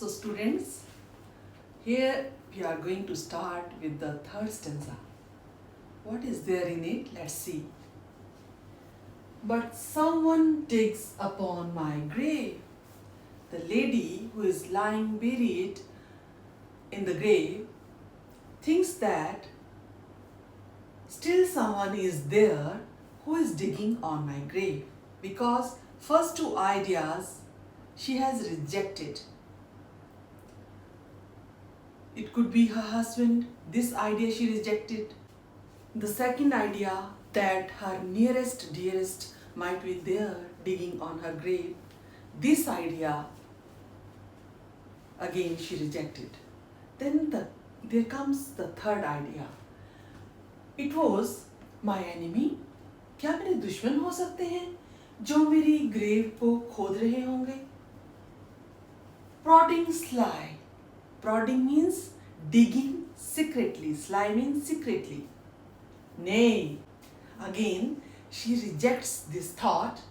So students, here we are going to start with the third stanza. What is there in it? Let's see. But someone digs upon my grave. The lady who is lying buried in the grave thinks that still someone is there who is digging on my grave, because first two ideas she has rejected. It could be her husband, this idea she rejected. The second idea, that her nearest dearest might be there digging on her grave, this idea again she rejected. Then there comes the third idea. It was my enemy. क्या मेरे दुश्मन हो सकते हैं जो मेरी grave को खोद रहे होंगे? Prodding sly. Prodding means digging secretly. Sly means secretly. Nay. Again, she rejects this thought.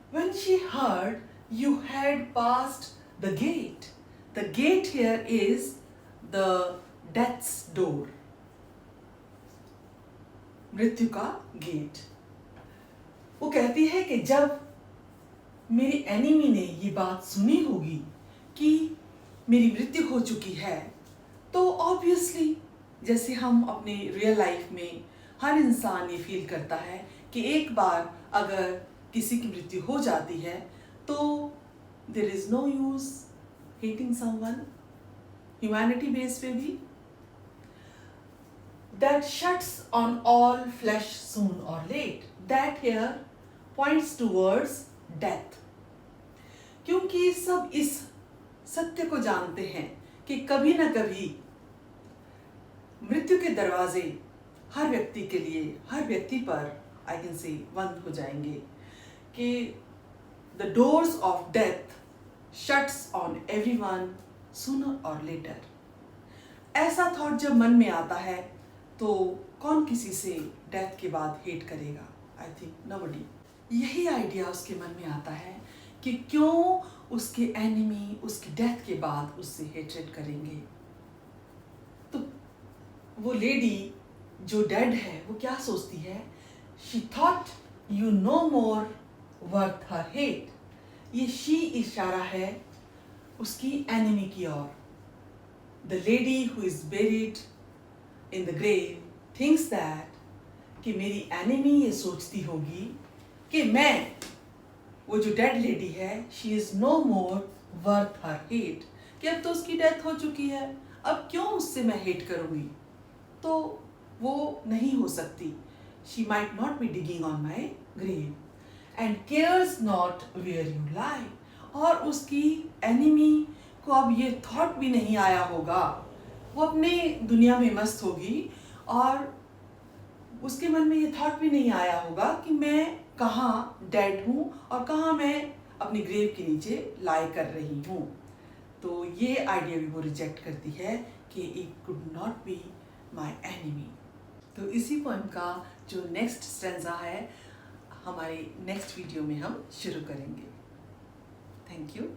When she heard you had passed the gate. The gate here is the death's door. मृत्यु का gate. वो कहती है कि जब मेरी enemy ने ये बात सुनी होगी कि मेरी मृत्यु हो चुकी है, तो ऑब्वियसली जैसे हम अपने रियल लाइफ में हर इंसान ये फील करता है कि एक बार अगर किसी की मृत्यु हो जाती है तो there is no use hating someone. Humanity base पे भी that shuts on all flesh soon or late. That here points towards death. क्योंकि सब इस सत्य को जानते हैं कि कभी ना कभी मृत्यु के दरवाजे हर व्यक्ति के लिए, हर व्यक्ति पर आई कैन से बंद हो जाएंगे, कि the doors of death shuts on everyone sooner और लेटर. ऐसा थॉट जब मन में आता है तो कौन किसी से डेथ के बाद हेट करेगा? I think nobody. यही आइडिया उसके मन में आता है कि क्यों उसके एनिमी उसकी डेथ के बाद उससे हेट्रेड करेंगे. तो वो लेडी जो डेड है वो क्या सोचती है? She thought you no more worth her hate. ये शी इशारा है उसकी एनिमी की ओर. The lady who is buried in the grave thinks that कि मेरी एनिमी ये सोचती होगी कि मैं, वो जो डेड लेडी है, she is no more worth her hate, कि अब तो उसकी डेथ हो चुकी है, अब क्यों उससे मैं हेट करूँगी? तो वो नहीं हो सकती. she might not be digging on my grave and cares not where you lie. और उसकी एनिमी को अब ये थॉट भी नहीं आया होगा, वो अपने दुनिया में मस्त होगी और उसके मन में ये थॉट भी नहीं आया होगा कि मैं कहाँ डेड हूँ और कहाँ मैं अपनी ग्रेव के नीचे लाई कर रही हूँ. तो ये आइडिया भी वो रिजेक्ट करती है कि it could not be my enemy. तो इसी पोएम का जो नेक्स्ट स्टैंजा है हमारे नेक्स्ट वीडियो में हम शुरू करेंगे. Thank you.